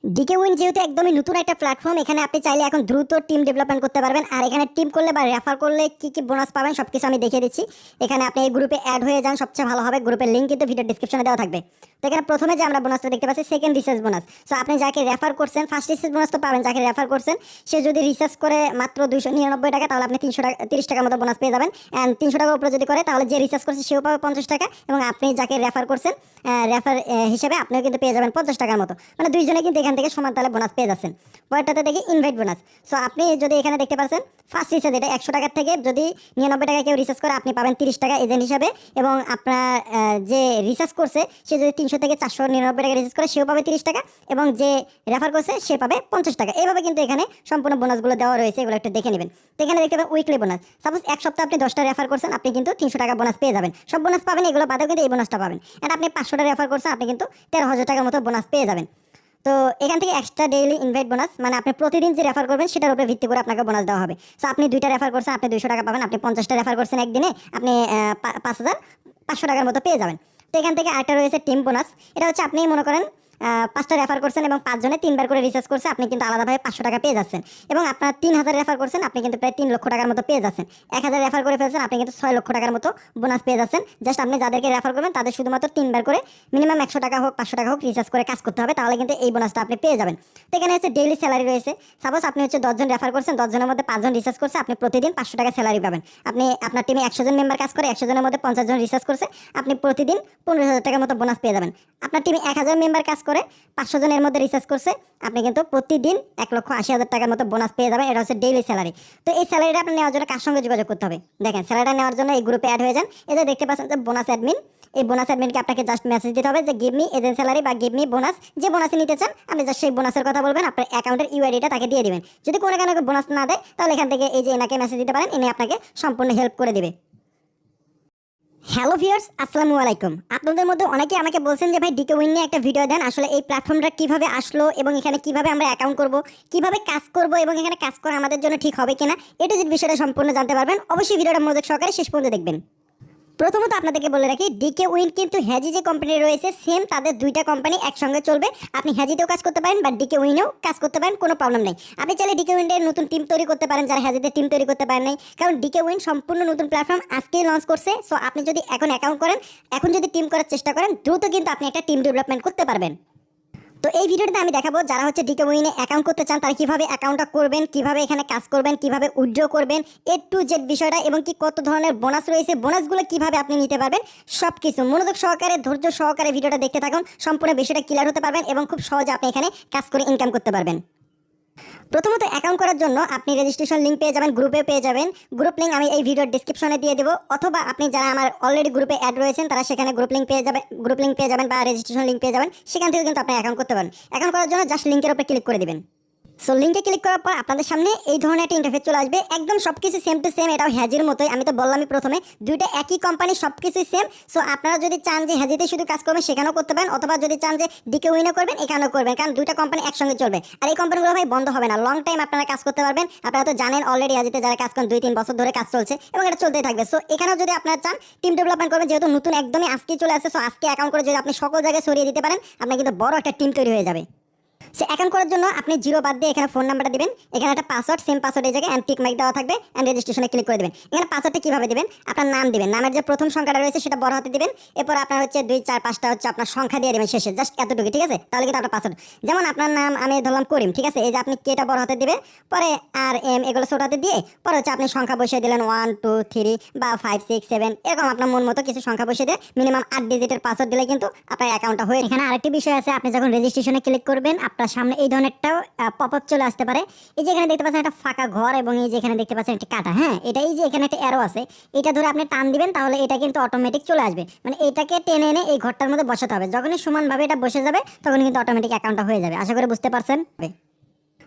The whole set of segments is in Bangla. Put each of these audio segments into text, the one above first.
ডিকে উইন যেহেতু একদমই নতুন একটা প্ল্যাটফর্ম, এখানে আপনি চাইলে এখন দ্রুত টিম ডেভেলপমেন্ট করতে পারবেন। আর এখানে টিম করলে বা রেফার করলে কি কি বোনাস পাবেন সবকিছু আমি দেখিয়ে দিচ্ছি। এখানে আপনি এই গ্রুপে অ্যাড হয়ে যান, সবচেয়ে ভালো হবে। গ্রুপের লিঙ্ক কিন্তু ভিডিও ডিসক্রিপশনে দেওয়া থাকবে। তো এখানে প্রথমে যে আমরা বোনাসটা দেখতে পাচ্ছি সেকেন্ড রিসার্চ বোনাস। সো আপনি যাকে রেফার করছেন, ফার্স্ট রিসার্চ বোনাস তো পাবেন যাকে রেফার করছেন। সে যদি রিসার্চ করে মাত্র 299 টাকা, তাহলে আপনি 30 টাকার মতো বোনাস পেয়ে যাবেন। অ্যান্ড 300 টাকার উপরে যদি করে তাহলে যে রিসার্চ করছে সেও পাবে 50 টাকা, এবং আপনি যাকে রেফার করছেন রেফার হিসেবে আপনিও কিন্তু পেয়ে যাবেন 50 টাকার মতো। মানে দুইজনে কিন্তু এখান থেকে সমান তাহলে বোনাস পেয়ে যাচ্ছেন। পরেরটাতে দেখি ইনভাইট বোনাস। সো আপনি যদি এখানে দেখতে পাচ্ছেন ফার্স্ট রিচার্জ, এটা 100 টাকার থেকে যদি 99 টাকা কেউ রিচার্জ করে আপনি পাবেন 30 টাকা এজেন্ট হিসাবে। এবং আপনার যে রিচার্জ করছে সে যদি 300 থেকে 499 টাকা রিচার্জ করে সেও পাবে 30 টাকা, এবং যে রেফার করছে সে পাবে 50 টাকা। এইভাবে কিন্তু এখানে সম্পূর্ণ বোনাসগুলো দেওয়া রয়েছে, এগুলো একটু দেখে নেবেন। তো এখানে দেখতে পাবেন উইকলি বোনাস। সাপোজ এক সপ্তাহ আপনি 10টা রেফার করছেন, আপনি কিন্তু 300 টাকা বোনাস পেয়ে যাবেন। সব বোনাস পাবেন, এগুলো বাদেও কিন্তু এই বোনাসটা পাবেন। আর আপনি 500টা রেফার করছেন, আপনি কিন্তু 13,000 টাকার মতো বোনাস পেয়ে যাবেন। তো এখান থেকে এক্সট্রা ডেইলি ইনভাইট বোনাস, মানে আপনি প্রতিদিন যে রেফার করবেন সেটার উপরে ভিত্তি করে আপনাকে বোনাস দেওয়া হবে। সো আপনি 2টা রেফার করছেন, আপনি 200 টাকা পাবেন। আপনি 50টা রেফার করছেন একদিনে, আপনি 5,500 টাকার মতো পেয়ে যাবেন। তো এখান থেকে আরেকটা রয়েছে টিম বোনাস। এটা হচ্ছে আপনি মনে করেন 5টা রেফার করছেন এবং 5 জনে 3বার করে রিচার্জ করছে, আপনি কিন্তু আলাদাভাবে 500 টাকা পেয়ে যাচ্ছেন। এবং আপনার 3,000 রেফার করছেন, আপনি কিন্তু প্রায় 3 লক্ষ টাকার মতো পেয়ে যাচ্ছেন। 1,000 রেফার করে ফেলছেন, আপনি কিন্তু 6 লক্ষ টাকার মতো বোনাস পেয়ে যাচ্ছেন। জাস্ট আপনি যাদেরকে রেফার করবেন তাদের শুধুমাত্র 3বার করে মিনিমাম 100 টাকা হোক 500 টাকা হোক রিচার্জ করে কাজ করতে হবে, তাহলে কিন্তু এই বোনাসটা আপনি পেয়ে যাবেন। তো এখানে হচ্ছে ডেইলি স্যালারি রয়েছে। সাপোজ আপনি হচ্ছে 10 জন রেফার করছেন, 10 জনের মধ্যে 5 জন রিচার্জ করছে, আপনি প্রতিদিন 500 টাকা স্যালারি পাবেন। আপনি আপনার টিমে 100 জন মেম্বার কাজ করে, 100 জনের মধ্যে 50 জন রিচার্জ করছে, আপনি প্রতিদিন 15,000 টাকার মতো বোনাস পেয়ে যাবেন। আপনার টিমে 1,000 মেম্বার কাজ করে, 500 জনের মধ্যে রিচার্জ করছে, আপনি কিন্তু প্রতিদিন 1,80,000 টাকার মতো বোনাস পেয়ে যাবেন। এটা হচ্ছে ডেইলি স্যালারি। তো এই স্যালারিটা আপনি নেওয়ার জন্য কার সঙ্গে যোগাযোগ করতে হবে? দেখেন, স্যালারিটা নেওয়ার জন্য এই গ্রুপে অ্যাড হয়ে যান। এই যে দেখতে পাচ্ছেন যে বোনাস অ্যাডমিন, এই বোনাস অ্যাডমিনকে আপনাকে জাস্ট মেসেজ দিতে হবে যে গিভ মি এজেন্ট স্যালারি বা গিভ মি বোনাস। যে বোনাসে নিতে চান আপনি জাস্ট সেই বোনাসের কথা বলবেন, আপনার অ্যাকাউন্টের ইউআইডিটা তাকে দিয়ে দিবেন। যদি কোনো কারণে বোনাস না দেয় তাহলে এখান থেকে এই যে এনাকে মেসেজ দিতে পারেন, এনে আপনাকে সম্পূর্ণ হেল্প করে দিবে। হ্যালো ভিউয়ার্স, আসসালামু আলাইকুম। আপনাদের মধ্যে অনেকে আমাকে বলছেন যে ভাই ডিকে উইন নিয়ে একটা ভিডিও দেন। আসলে এই প্ল্যাটফর্মটা কিভাবে আসলো এবং এখানে কিভাবে আমরা অ্যাকাউন্ট করব, কিভাবে কাজ করব এবং এখানে কাজ করা আমাদের জন্য ঠিক হবে কিনা, এটা যদি বিষয়টা সম্পূর্ণ জানতে পারবেন অবশ্যই ভিডিওটা মনোযোগ সহকারে শেষ পর্যন্ত দেখবেন। প্রথমত আপনাদেরকে বলে রাখি, ডিকে উইন কিন্তু হ্যাজি যে কোম্পানি রয়েছে সেম, তাদের দুইটা কোম্পানি একসঙ্গে চলবে। আপনি হ্যাজিতেও কাজ করতে পারেন বা ডিকে উইনেও কাজ করতে পারেন, কোনো প্রবলেম নেই। আপনি চাইলে ডিকে উইনের নতুন টিম তৈরি করতে পারেন যারা হ্যাজিতে টিম তৈরি করতে পারেন নাই, কারণ ডিকে উইন সম্পূর্ণ নতুন প্ল্যাটফর্ম আজকেই লঞ্চ করছে। সো আপনি যদি এখন অ্যাকাউন্ট করেন, এখন যদি টিম করার চেষ্টা করেন, দ্রুত কিন্তু আপনি একটা টিম ডেভেলপমেন্ট করতে পারবেন। তো এই ভিডিওতে আমি দেখাবো যারা হচ্ছে ডিকে উইনে অ্যাকাউন্ট করতে চান তারা কিভাবে অ্যাকাউন্টটা করবেন, কিভাবে এখানে কাজ করবেন, কিভাবে উইথড্র করবেন, এ টু জেড বিষয়টা, এবং কি কত ধরনের বোনাস রয়েছে, বোনাসগুলো কিভাবে আপনি নিতে পারবেন, সব কিছু মনোযোগ সহকারে ধৈর্য সহকারে ভিডিওটা দেখতে থাকুন। সম্পূর্ণ বিষয়টা ক্লিয়ার হতে পারবেন এবং খুব সহজে আপনি এখানে কাজ করে ইনকাম করতে পারবেন। প্রথমত অ্যাকাউন্ট করার জন্য আপনি রেজিস্ট্রেশন লিঙ্ক পেয়ে যাবেন, গ্রুপে পেয়ে যাবেন। গ্রুপ লিঙ্ক আমি এই ভিডিওর ডিসক্রিপশনে দিয়ে দেবো, অথবা আপনি যারা আমার অলরেডি গ্রুপে অ্যাড রয়েছেন তারা সেখানে গ্রুপ লিঙ্ক পেয়ে যাবেন বা রেজিস্ট্রেশন লিঙ্ক পেয়ে যাবেন। সেখান থেকে কিন্তু আপনি অ্যাকাউন্ট করতে পারেন। অ্যাকাউন্ট করার জন্য জাস্ট লিঙ্কের উপরে ক্লিক করে দিবেন। সো লিঙ্কে ক্লিক করার পর আপনাদের সামনে এই ধরনের একটা ইন্টারফেস চলে আসবে, একদম সবকিছু সেম টু সেম। এটাও হ্যাজির মতোই, আমি তো বললামই প্রথমে দুইটা একই কোম্পানি, সবকিছুই সেম। সো আপনারা যদি চান যে হ্যাজিতে শুধু কাজ করবেন সেখানেও করতে পারেন, অথবা যদি চান যে ডিকে উইনও করবেন এখানেও করবেন, কারণ দুইটা কোম্পানি একসঙ্গে চলবে। আর এই কোম্পানিগুলো ভাই বন্ধ হবে না, লং টাইম আপনারা কাজ করতে পারবেন। আপনারা তো জানেন অলরেডি হ্যাজিতে যারা কাজ করেন 2-3 বছর ধরে কাজ চলছে এবং এটা চলতেই থাকবে। সো এখানেও যদি আপনারা চান টিম ডেভেলপমেন্ট করবেন, যেহেতু নতুন একদমই আজকে চলে আসছে, সো আজকে অ্যাকাউন্ট করে যদি আপনি সকল জায়গায় ছড়িয়ে দিতে পারেন, আপনার কিন্তু বড় একটা টিম তৈরি হয়ে যাবে। সে অ্যাকাউন্ট করার জন্য আপনি জিরো বাদ দিয়ে এখানে ফোন নাম্বারটা দিবেন, এখানে একটা পাসওয়ার্ড, সেম পাসওয়ার্ড এই জায়গায় টিক মার্ক দেওয়া থাকবে, এন্ড রেজিস্ট্রেশনে ক্লিক করে দেবেন। এখানে পাসওয়ার্ডটা কিভাবে দিবেন, আপনার নাম দিবেন, নামের যে প্রথম সংখ্যাটা রয়েছে সেটা বড় হাতে দিবেন, এরপর আপনার হচ্ছে 2, 4, 5টা হচ্ছে আপনার সংখ্যা দিয়ে দেবেন শেষে, জাস্ট এতটুকু, ঠিক আছে? তাহলে কিন্তু আপনার পাসওয়ার্ড, যেমন আপনার নাম আমি ধরলাম করিম, ঠিক আছে? এই যে আপনি কেটা বড় হাতে দিবেন, পরে আর এম এগুলো ছোট হাতে দিয়ে, পরে হচ্ছে আপনি সংখ্যা বসিয়ে দিলেন 1, 2, 3 বা 5, 6, 7, এরকম আপনার মন মতো কিছু সংখ্যা বসিয়ে দিয়ে মিনিমাম 8 ডিজিটের পাসওয়ার্ড দিলে কিন্তু আপনার অ্যাকাউন্টটা হয়ে। এখানে আরেকটি বিষয় আছে, আপনি যখন রেজিস্ট্রেশনে ক্লিক করবেন আপনার সামনে এই ধরনের একটা পপ আপ চলে আসতে পারে। এই যে এখানে দেখতে পাচ্ছেন একটা ফাঁকা ঘর এবং এই যে এখানে দেখতে পাচ্ছেন একটা কাটা, হ্যাঁ, এটা এই যে এখানে একটা অ্যারো আছে, এটা ধরে আপনি টান দিবেন, তাহলে এটা কিন্তু অটোমেটিক চলে আসবে। মানে এটাকে টেনে এনে এই ঘরটার মধ্যে বসাতে হবে, যখনই সমানভাবে এটা বসে যাবে তখন কিন্তু অটোমেটিক অ্যাকাউন্টটা হয়ে যাবে। আশা করি বুঝতে পারছেন।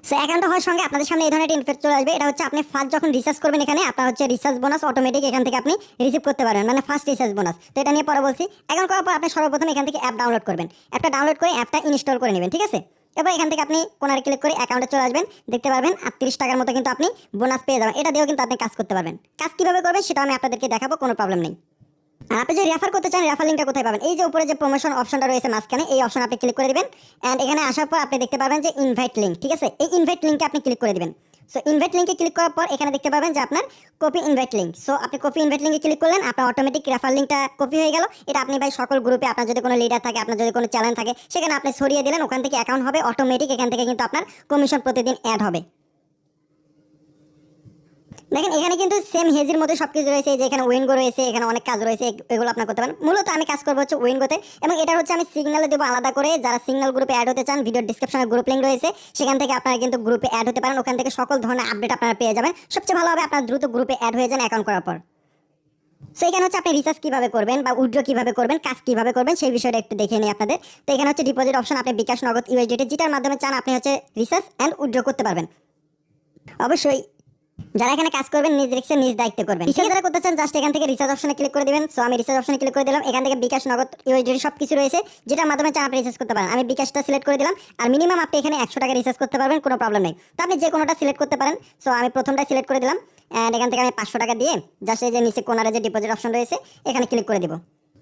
সো অ্যাকাউন্ট হওয়ার সঙ্গে আপনাদের সামনে এই ধরনের একটা ইন্টারফেস চলে আসবে। এটা হচ্ছে আপনি ফার্স্ট যখন রিচার্জ করবেন, এখানে আপনার হচ্ছে রিচার্জ বোনাস অটোমেটিক এখান থেকে আপনি রিসিভ করতে পারবেন, মানে ফার্স্ট রিচার্জ বোনাস। তো এটা নিয়ে পরে বলছি। অ্যাকাউন্ট করার পর আপনি সর্বপ্রথম এখান থেকে অ্যাপ ডাউনলোড করবেন, অ্যাপটা ডাউনলোড করে অ্যাপটা ইনস্টল করে নেবেন, ঠিক আছে? এবার এখান থেকে আপনি কোনারে ক্লিক করে অ্যাকাউন্টে চলে আসবেন, দেখতে পারবেন 38 টাকার মতো কিন্তু আপনি বোনাস পেয়ে যাবেন। এটা দিয়েও কিন্তু আপনি কাজ করতে পারবেন। কাজ কিভাবে করবেন সেটা আমি আপনাদেরকে দেখাবো, কোনো প্রবলেম নেই। আর আপনি যদি রেফার করতে চান, রেফার লিঙ্কটা কোথায় পাবেন? এই যে উপরে যে প্রমোশন অপশনটা রয়েছে মাঝখানে, এই অপশন আপনি ক্লিক করে দিবেন। এন্ড এখানে আসার পর আপনি দেখতে পাবেন যে ইনভাইট লিঙ্ক, ঠিক আছে? এই ইনভাইট লিঙ্কে আপনি ক্লিক করে দিবেন। সো ইনভাইট লিঙ্কে ক্লিক করার পর এখানে দেখতে পাবেন যে আপনার কপি ইনভাইট লিঙ্ক। সো আপনি কপি ইনভাইট লিঙ্কে ক্লিক করলেন, আপনার অটোমেটিক রেফার লিঙ্কটা কপি হয়ে গেল। এটা আপনি ভাই সকল গ্রুপে, আপনার যদি কোনো লিডার থাকে, আপনার যদি কোনো চ্যানেল থাকে, সেখানে আপনি ছড়িয়ে দিলেন, ওখান থেকে অ্যাকাউন্ট হবে অটোমেটিক। এখান থেকে কিন্তু আপনার কমিশন প্রতিদিন অ্যাড হবে। দেখেন এখানে কিন্তু সেম হেজির মধ্যে সবকিছু রয়েছে। এই যে এখানে উইনগো রয়েছে, এখানে অনেক কাজ রয়েছে, এগুলো আপনার করতে পারেন। মূলত আমি কাজ করবো হচ্ছে উইনগোতে, এবং এটা হচ্ছে আমি সিগনালে দেবো আলাদা করে। যারা সিগন্যাল গ্রুপে অ্যাড হতে চান, ভিডিওর ডিসক্রিপশনে গ্রুপ লিঙ্ক রয়েছে, সেখান থেকে আপনারা কিন্তু গ্রুপে অ্যাড হতে পারেন। ওখান থেকে সকল ধরনের আপডেট আপনারা পেয়ে যাবেন। সবচেয়ে ভালো হবে আপনার দ্রুত গ্রুপে অ্যাড হয়ে যান অ্যাকাউন্ট করার পর। সো এখানে হচ্ছে আপনি রিচার্জ কিভাবে করবেন বা উইথড্র কিভাবে করবেন, কাজ কিভাবে করবেন, সেই বিষয়টা একটু দেখে নিই আপনাদের। তো এখানে হচ্ছে ডিপোজিট অপশন, আপনি বিকাশ, নগদ, ইউএসডিটি যেটার মাধ্যমে চান আপনি হচ্ছে রিচার্জ অ্যান্ড উইথড্র করতে পারবেন। অবশ্যই যারা এখানে কাজ করবেন নিজ রিস্কে নিজ দায়িত্বে করবেন। রিচার্জ যারা করতে চান জাস্ট এখান থেকে রিচার্জ অপশনে ক্লিক করে দিবেন। সো আমি রিচার্জ অপশনে ক্লিক করে দিলাম। এখান থেকে বিকাশ, নগদ, ইউএসডি সব কিছু রয়েছে, যেটার মাধ্যমে চান আপনি রিচার্জ করতে পারেন। আমি বিকাশটা সিলেক্ট করে দিলাম। আর মিনিমাম আপনি এখানে 100 টাকা রিচার্জ করতে পারবেন, কোনো প্রবলেম নেই। তো আপনি যে কোনোটা সিলেক্ট করতে পারেন। সো আমি প্রথমটা সিলেক্ট করে দিলাম। অ্যান্ড এখান থেকে আমি 500 টাকা দিয়ে জাস্ট এই যে নিচে কোনারে যে ডিপোজিট অপশন রয়েছে এখানে ক্লিক করে দিব।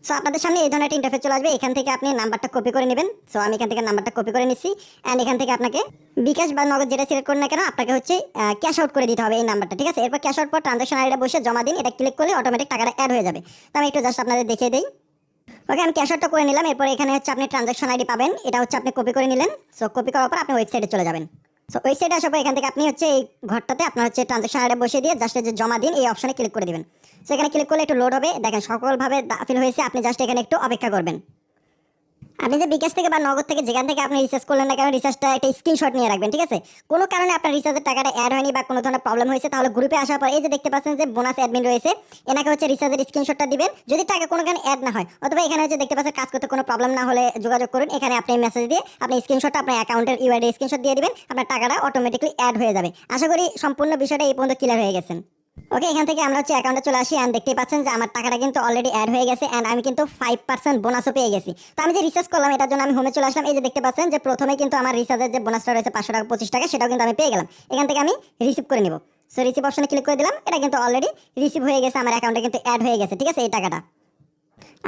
সো আপনাদের সামনে এই ধরনের একটা ইন্টারফেস চলে আসবে। এখান থেকে আপনি নাম্বারটা কপি করে নেবেন। সো আমি এখান থেকে নাম্বারটা কপি করে নিচ্ছি। অ্যান্ড এখান থেকে আপনাকে বিকাশ বা নগদ যেটা সিলেক্ট করেন না কেন, আপনাকে হচ্ছে ক্যাশ আউট করে দিতে হবে এই নাম্বারটা, ঠিক আছে? এরপর ক্যাশ আউট পর ট্রানজাকশন আইডিটা বসে জমা দিন। এটা ক্লিক করলে অটোমেটিক টাকাটা অ্যাড হয়ে যাবে। তো আমি একটু জাস্ট আপনাদের দেখিয়ে দিই। ওকে, আমি ক্যাশ আউটটা করে নিলাম। এরপর এখানে হচ্ছে আপনি ট্রানজাকশন আইডি পাবেন, এটা হচ্ছে আপনি কপি করে নিলেন। সো কপি করার পর আপনি ওয়েবসাইটে চলে যাবেন। সো ওয়েবসাইটে আসার পর এখান থেকে আপনি হচ্ছে এই ঘরটাতে আপনার হচ্ছে ট্রানজাকশন আইডি বসিয়ে দিয়ে জাস্ট যে জমা দিন এই অপশনে ক্লিক করে দিবেন। সো এখানে ক্লিক করলে একটু লোড হবে। দেখেন সকলভাবে দাখিল হয়েছে। আপনি জাস্ট এখানে একটু অপেক্ষা করবেন। আপনি যে বিকাশ থেকে বা নগদ থেকে যেখান থেকে আপনি রিচার্জ করলেন না কেন, রিচার্জটা একটা স্ক্রিনশট নিয়ে রাখবেন, ঠিক আছে? কোনো কারণে আপনার রিচার্জের টাকাটা অ্যাড হয়নি বা কোনো ধরনের প্রবলেম হয়েছে, তাহলে গ্রুপে আসার পর এই যে দেখতে পাচ্ছেন যে বোনাস অ্যাডমিন রয়েছে, এনাকে হচ্ছে রিচার্জের স্ক্রিনশটটা দিবেন। যদি টাকা কোনো কারণে অ্যাড না হয়, অথবা এখানে হচ্ছে দেখতে পাচ্ছেন কাজ করতে কোনো প্রবলেম না হলে যোগাযোগ করুন। এখানে আপনি মেসেজ দিয়ে আপনি স্ক্রিনশটটা আপনার অ্যাকাউন্টের ইউআইডি স্ক্রিনশট দিয়ে দিবেন, আপনার টাকাটা অটোমেটিকলি অ্যাড হয়ে যাবে। আশা করি সম্পূর্ণ বিষয়টা এই পর্যন্ত ক্লিয়ার হয়ে গেছেন। ওকে, এখান থেকে আমরা হচ্ছে অ্যাকাউন্টে চলে আসি। অ্যান্ড দেখতেই পাচ্ছেন যে আমার টাকাটা কিন্তু অলরেডি অ্যাড হয়ে গেছে। অ্যান্ড আমি কিন্তু 5% বোনাসও পেয়ে গেছি। তো আমি যে রিচার্জ করলাম এটার জন্য আমি হোমে চলে আসলাম। এই যে দেখতে পাচ্ছেন যে প্রথমে কিন্তু আমার রিচার্জের যে বোনাসটা রয়েছে 500 টাকা 25 টাকা, সেটাও কিন্তু আমি পেয়ে গেলাম। এখান থেকে আমি রিসিভ করে নিব। সো রিসিভ অপশনে ক্লিক করে দিলাম। এটা কিন্তু অলরেডি রিসিভ হয়ে গেছে, আমার অ্যাকাউন্টে কিন্তু অ্যাড হয়ে গেছে, ঠিক আছে, এই টাকাটা।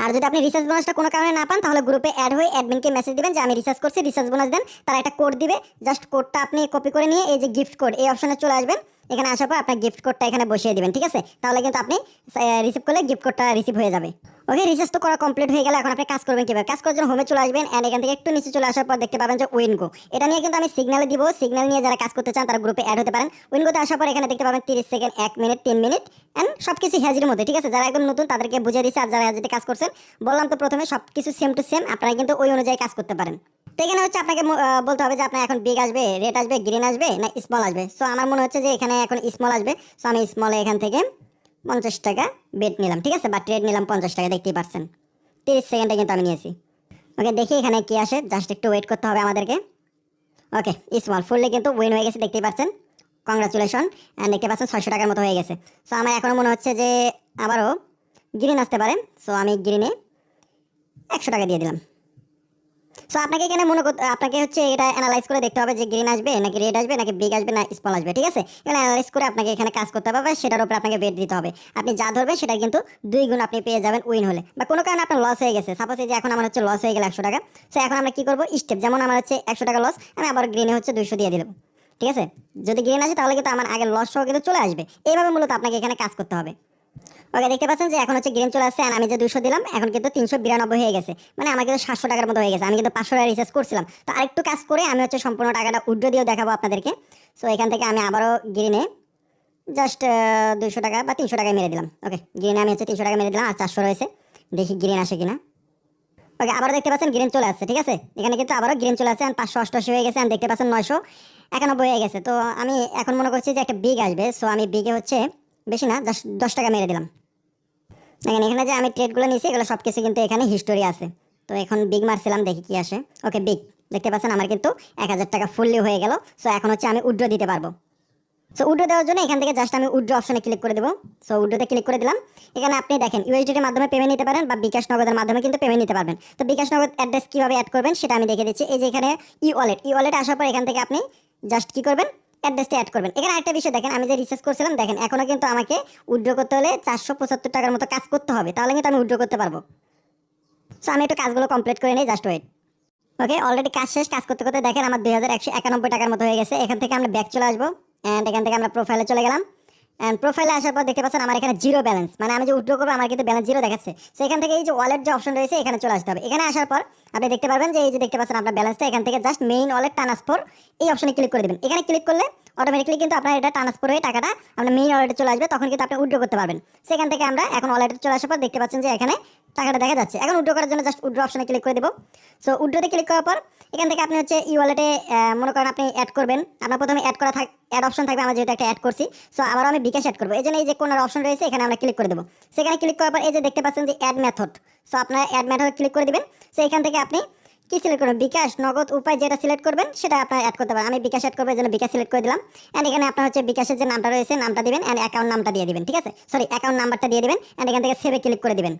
আর যদি আপনি রিচার্জ বোনাসটা কোনো কারণে না পান, তাহলে গ্রুপে অ্যাড হয়ে অ্যাডমিনকে মেসেজ দিবেন যে আমি রিচার্জ করছি, রিচার্জ বোনাস দেন। তারা একটা কোড দিবে, জাস্ট কোডটা আপনি কপি করে নিয়ে এই যে গিফট কোড এই অপশনে চলে আসবেন। এখানে আসার পর আপনার গিফট কোডটা এখানে বসিয়ে দিবেন, ঠিক আছে? তাহলে কিন্তু আপনি রিসিভ করলে গিফট কোডটা রিসিভ হয়ে যাবে। ওকে, রিচার্জ তো করা কমপ্লিট হয়ে গেল। এখন আপনি কাজ করবেন কিভাবে? কাজ করার জন্য হোমে চলে আসবেন। অ্যান্ড এখান থেকে একটু নিচে চলে আসার পর দেখতে পাবেন যে উইনগো, এটা নিয়ে কিন্তু আমি সিগন্যালে দিব। সিগন্যাল নিয়ে যারা কাজ করতে চান তারা গ্রুপে অ্যাড হতে পারেন। উইনগোতে আসার পর এখানে দেখতে পাবেন 30 সেকেন্ড, 1 মিনিট, 3 মিনিট, অ্যান্ড সব কিছু হ্যাজির মধ্যে, ঠিক আছে? যারা একদম নতুন তাদেরকে বুঝিয়ে দিচ্ছে। আর যারা হ্যাজিতে কাজ করছেন, বললাম তো প্রথমে সব কিছু সেম টু সেম, আপনারা কিন্তু ওই অনুযায়ী কাজ করতে পারেন। তো এখানে হচ্ছে আপনাকে বলতে হবে যে আপনার এখন বিগ আসবে, রেড আসবে, গ্রিন আসবে, না স্মল আসবে। সো আমার মনে হচ্ছে যে এখানে এখন স্মল আসবে। সো আমি স্মলে এখান থেকে 50 টাকা বেট নিলাম, ঠিক আছে, বা ট্রেড নিলাম 50 টাকা। দেখতেই পাচ্ছেন 30 সেকেন্ডে কিন্তু আমি নিয়েছি। ওকে, দেখি এখানে কি আসে, জাস্ট একটু ওয়েট করতে হবে আমাদেরকে। ওকে, স্মল ফুললে কিন্তু উইন হয়ে গেছে, দেখতেই পাচ্ছেন। কংগ্রাচুলেশন। অ্যান্ড দেখতে পাচ্ছেন 600 টাকার মতো হয়ে গেছে। সো আমার এখনও মনে হচ্ছে যে আবারও গ্রিন আসতে পারে। সো আমি গ্রিনে 100 টাকা দিয়ে দিলাম। সো আপনাকে এখানে আপনাকে হচ্ছে এটা অ্যানালাইজ করে দেখতে হবে যে গ্রিন আসবে নাকি রেড আসবে নাকি বিগ আসবে না স্মল আসবে, ঠিক আছে? এখানে অ্যানালাইজ করে আপনাকে এখানে কাজ করতে হবে, সেটার উপরে আপনাকে বেট দিতে হবে। আপনি যা ধরবেন সেটা কিন্তু 2 গুণ আপনি পেয়ে যাবেন উইন হলে। বা কোনো কারণে আপনার লস হয়ে গেছে, সাপোজ এই যে এখন আমার হচ্ছে লস হয়ে গেল 100 টাকা। সো এখন আমরা কী করবো, স্টেপ, যেমন আমার হচ্ছে 100 টাকা লস, আমি আবার গ্রিনে হচ্ছে 200 দিয়ে দিলাম, ঠিক আছে? যদি গ্রিন আসে তাহলে কিন্তু আমার আগের লস সহ কিন্তু চলে আসবে। এইভাবে মূলত আপনাকে এখানে কাজ করতে হবে। ওকে, দেখতে পাচ্ছেন যে এখন হচ্ছে গ্রিন চলে আসছে। আর আমি যে 200 দিলাম এখন কিন্তু 392 হয়ে গেছে, মানে আমার কিন্তু 700 টাকার মতো হয়ে গেছে। আমি কিন্তু 500 টাকা রিচার্জ করছিলাম। তো আরেকটু কাজ করে আমি হচ্ছে সম্পূর্ণ টাকাটা উইথড্র দিয়েও দেখাবো আপনাদেরকে। সো এখান থেকে আমি আবারও গ্রিনে জাস্ট 200 টাকা বা 300 টাকায় মেরে দিলাম। ওকে, গ্রিনে আমি হচ্ছে 300 টাকা মেরে দিলাম। আর 400 রয়েছে, দেখি গ্রিন আসে কিনা। ওকে, আবার দেখতে পাচ্ছেন গ্রিন চলে আসছে, ঠিক আছে? এখানে কিন্তু আবারও গ্রিন চলে আসছে। 588 হয়ে গেছে। আর দেখতে পাচ্ছেন 991 হয়ে গেছে। তো আমি এখন মনে করছি যে একটা বিগ আসবে। সো আমি বিগে হচ্ছে বেশি না, জাস্ট 10 টাকা মেরে দিলাম। দেখেন এখানে যে আমি ট্রেডগুলো নিয়েছি এগুলো সব কিছু কিন্তু এখানে হিস্টোরি আছে। তো এখন বিগ মারছিলাম, দেখি কি আসে। ওকে, বিগ, দেখতে পাচ্ছেন আমার কিন্তু 1000 টাকা ফুললি হয়ে গেল। সো এখন হচ্ছে আমি উইথড্র দিতে পারবো। সো উইথড্র দেওয়ার জন্য এখান থেকে জাস্ট আমি উইথড্র অপশনে ক্লিক করে দেবো। সো উইথড্রতে ক্লিক করে দিলাম। এখানে আপনি দেখেন ইউএসডিটির মাধ্যমে পেমেন্ট নিতে পারেন বা বিকাশ নগদের মাধ্যমে কিন্তু পেমেন্ট নিতে পারবেন। তো বিকাশ নগদ অ্যাড্রেস কীভাবে অ্যাড করবেন সেটা আমি দেখে দিচ্ছি। এই যে এখানে ই ওয়ালেট আসার পর এখান থেকে আপনি জাস্ট কী করবেন, অ্যাড্রেসটা অ্যাড করবেন। এখানে আরেকটা বিষয় দেখেন, আমি যে রিসার্চ করছিলাম দেখেন এখনো কিন্তু আমাকে উইথড্র করতে হলে 475 টাকার মতো কাজ করতে হবে, তাহলে কিন্তু আমি উইথড্র করতে পারবো। সো আমি একটু কাজগুলো কমপ্লিট করে নিই, জাস্ট ওয়েট। ওকে, অলরেডি কাজ শেষ। কাজ করতে করতে দেখেন আমার 2191 টাকার মতো হয়ে গেছে। এখান থেকে আমরা ব্যাক চলে আসবো অ্যান্ড এখান থেকে আমরা প্রোফাইলে চলে গেলাম। অ্যান্ড প্রোফাইলে আসার পর দেখতে পাচ্ছেন আমার এখানে জিরো ব্যালেন্স, মানে আমি যে উইথড্র করবো আমার কিন্তু ব্যালেন্স জিরো দেখাচ্ছে। সো এখান থেকে এই যে ওয়ালেট যে অপশন রয়েছে এখানে চলে আসতে হবে। এখানে আসার পর আপনি দেখতে পারবেন যে এই যে দেখতে পাচ্ছেন আপনার ব্যালেন্সটা, এখান থেকে জাস্ট মেইন ওয়ালেট ট্রান্সফার এই অপশনে ক্লিক করে দেবেন। এখানে ক্লিক করলে অটোমেটিক্যালি কিন্তু আপনার এটা ট্রান্সফার হয়ে টাকাটা আপনার মেইন ওয়ালেটে চলে আসবে, তখন কিন্তু আপনি উইথড্র করতে পারবেন। সেখান থেকে আমরা এখন ওয়ালেটে চলে আসার পর দেখতে পাচ্ছেন যে এখানে টাকাটা দেখা যাচ্ছে। এখন উইথড্র করার জন্য জাস্ট উইথড্র অপশনে ক্লিক করে দেবো। সো উইথড্রতে ক্লিক করার পর এখান থেকে আপনি হচ্ছে ই ওয়ালেটে মনে করেন আপনি অ্যাড করবেন। আপনার প্রথমে অ্যাড অপশন থাকবে, আমরা যেহেতু একটা অ্যাড করছি সো আবারও আমি বিকাশ অ্যাড করবো। এই জন্য এই যে কোনার অপশন রয়েছে এখানে আমরা ক্লিক করে দেবো। সেখানে ক্লিক করার পর এই যে দেখতে পাচ্ছেন যে অ্যাড মেথড, সো আপনার অ্যাড মেথড ক্লিক করে দিবেন। সো এখান থেকে আপনি কি সিলেক্ট করবেন, বিকাশ, নগদ, উপায় যেটা সিলেক্ট করবেন সেটা আপনার অ্যাড করতে পারেন। আমি বিকাশ অ্যাড করবো, এই জন্য বিকাশ সিলেক্ট করে দিলাম। অ্যান্ড এখানে আপনার হচ্ছে বিকাশের যে নামটা রয়েছে নামটা দিবেন অ্যান্ড অ্যাকাউন্ট নামটা দিয়ে দিবেন, ঠিক আছে, সরি অ্যাকাউন্ট নাম্বারটা দিয়ে দিবেন অ্যান্ড এখান থেকে সেভে ক্লিক করে দিবেন।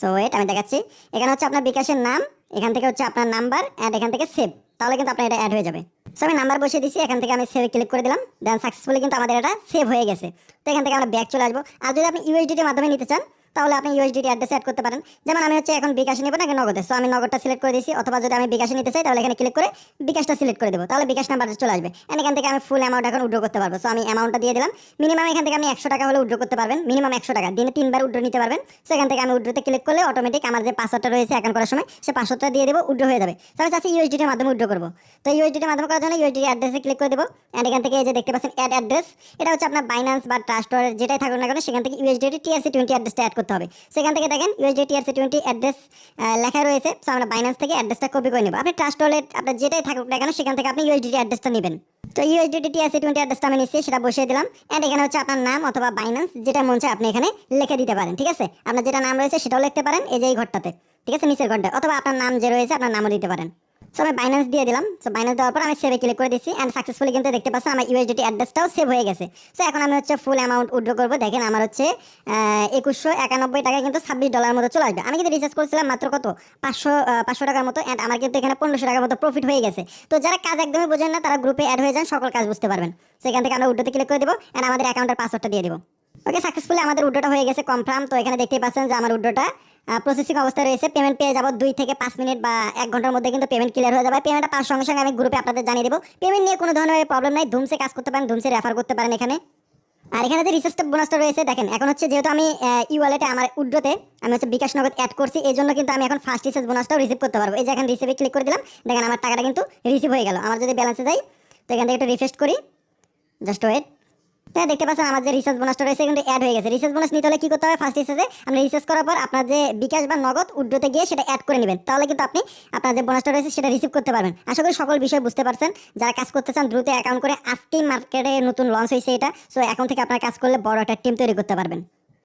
সো ওয়েট আমি দেখাচ্ছি। এখানে হচ্ছে আপনার বিকাশের নাম, এখান থেকে হচ্ছে আপনার নাম্বার অ্যান্ড এখান থেকে সেভ, তাহলে কিন্তু আপনার এটা অ্যাড হয়ে যাবে। সো আমি নাম্বার বসিয়ে দিচ্ছি, এখান থেকে আমি সেভে ক্লিক করে দিলাম। দেন সাকসেসফুলি কিন্তু আমাদের এটা সেভ হয়ে গেছে। তো এখান থেকে আমরা ব্যাক চলে আসবো। আর যদি আপনি ইউএসডিটির মাধ্যমে নিতে চান তাহলে আপনি ইউএসডিটি অ্যাড্রেস অ্যাড করতে পারেন। যেমন আমি হচ্ছে এখন বিকাশে নেব নাকি নগদে, সো আমি নগদটা সিলেক্ট করে দিয়েছি। অথবা যদি আমি বিকাশে নিতে চাই তাহলে এখানে ক্লিক করে বিকাশটা সিলেক্ট করে দেবো, তাহলে বিকাশ নাম্বারটা চলে আসবে। এন্ড এখান থেকে আমি ফুল অ্যামাউন্ট এখন উইথড্র করতে পারবো। সো আমি অ্যামাউন্টটা দিয়ে দিলাম। মিনিমাম এখান থেকে আপনি 100 টাকা হলে উইথড্র করতে পারবেন, মিনিমাম 100 টাকা, দিনে 3 বার উইথড্র নিতে পারবেন। সো এখান থেকে আমি উইথড্রতে ক্লিক করলে অটোমেটিক আমার যে পাসওয়ার্ডটা রয়েছে অ্যাকাউন্ট করার সময় সে পাসওয়ার্ডটা দিয়ে দেবো, উইথড্র হয়ে যাবে। তো আমি চাচ্ছি ইউএসডিটির মাধ্যমে উইথড্র করবো। তো ইউএসডিটির মাধ্যমে করার জন্য ইউএসডিটি অ্যাড্রেসে ক্লিক করে দেবো। অ্যান্ড এখান থেকে এই যে দেখতে পাচ্ছেন অ্যাড অ্যাড্রেস, এটা হচ্ছে আপনার বাইন্যান্স বা ট্রাস্টওয়ালের যেটাই থাকুক না কেন সেখান থেকে ইউএসডিটি TRC20 অ্যাড্রেসটা অ্যাড করতে হবে। সেখান থেকে দেখেন ইউএসডিটি TRC20 অ্যাড্রেস লেখা রয়েছে। সো আমরা বাইন্যান্স থেকে অ্যাড্রেসটা কপি করে নেব। আপনি ট্রাস্ট ওয়ালেট আপনার যেটাই থাকুক না কেন সেখান থেকে আপনি ইউএসডিটি অ্যাড্রেসটা নেবেন। তো ইউএসডিটি TRC20 অ্যাড্রেসটা আমি নিচ্ছি, সেটা বসিয়ে দিলাম। অ্যান্ড এখানে হচ্ছে আপনার নাম অথবা বাইন্যান্স যেটা মন চায় আপনি এখানে লিখে দিতে পারেন, ঠিক আছে। আপনার যেটা নাম রয়েছে সেটাও লিখতে পারেন এই যে এই ঘরটাতে, ঠিক আছে, নিচের ঘরটা, অথবা আপনার নাম যে রয়েছে আপনার নামও দিতে পারেন। সো আমি বাইন্যান্স দিয়ে দিলাম। সো বাইন্যান্স দেওয়ার পর আমি সেভে ক্লিক করে দিচ্ছি অ্যান্ড সাকসেসফুলি কিন্তু দেখতে পাচ্ছেন আমার ইউএসডিটি অ্যাড্রেসটাও সেভ হয়ে গেছে। সো এখন আমি হচ্ছে ফুল অ্যামাউন্ট উইথড্র করবো। দেখেন আমার হচ্ছে 2191 টাকায় কিন্তু $26 মতো চলে আসবে। আমি কিন্তু রিচার্জ করছিলাম মাত্র কত 500 টাকার মতো, অ্যান্ড আমার কিন্তু এখানে 1500 টাকার মতো প্রফিট হয়ে গেছে। তো যারা কাজ একদমই বোঝেন না তারা গ্রুপে অ্যাড হয়ে যান, সকল কাজ বুঝতে পারবেন। সো এখান থেকে আমরা উইথড্রোতে ক্লিক করে দেবো অ্যান্ড আমাদের অ্যাকাউন্টের পাসওয়ার্ডটা দিয়ে দেবো। ওকে, সাকসেসফুলি আমাদের উইথড্রোটা হয়ে গেছে কনফার্ম। তো এখানে দেখতেই পাচ্ছেন যে আমার উইথড্রোটা প্রসেসিং অবস্থায় রয়েছে। পেমেন্ট পেয়ে যাবো 2 থেকে 5 মিনিট বা 1 ঘন্টার মধ্যে কিন্তু পেমেন্ট ক্লিয়ার হয়ে যাবে। পেমেন্টটা পাওয়ার সঙ্গে সঙ্গে আমি গ্রুপে আপনাদের জানিয়ে দেবো। পেমেন্ট নিয়ে কোনো ধরনের প্রবলেম নাই, ধুমসে কাজ করতে পারেন, ধুমসে রেফার করতে পারেন এখানে। আর এখানে যে রিচার্জ বোনাসটা রয়েছে দেখেন, এখন হচ্ছে যেহেতু আমি ই ওয়ালেটে আমার উইথড্রোতে আমি হচ্ছে বিকাশ নগদ অ্যাড করছি, এই জন্য কিন্তু আমি এখন ফার্স্ট রিচার্জ বোনাসটাও রিসিভ করতে পারবো। এই যে এখন রিসিভে ক্লিক করে দিলাম, দেখেন আমার টাকাটা কিন্তু রিসিভ হয়ে গেল। আমার যদি ব্যালেন্সে যাই তো এখান থেকে একটু রিফ্রেশ করি, জাস্ট ওয়েট। তাই দেখতে পাচ্ছেন আমার যে রিচার্জ বোনাসটা রয়েছে কিন্তু অ্যাড হয়ে গেছে। রিচার্জ বোনাস নিতে হলে কি করতে হবে, ফার্স্ট রিচার্জে আপনি রিচার্জ করার পর আপনার যে বিকাশ বা নগদ উইথড্রোতে গিয়ে সেটা অ্যাড করে নেবেন, তাহলে কিন্তু আপনি আপনার যে বোনাসটা রয়েছে সেটা রিসিভ করতে পারবেন। আশা করি সকল বিষয় বুঝতে পারছেন। যারা কাজ করতে চান দ্রুত অ্যাকাউন্ট করে, আজকেই মার্কেটে নতুন লঞ্চ হয়েছে এটা। সো এখন থেকে আপনার কাজ করলে বড় একটা টিম তৈরি করতে পারবেন।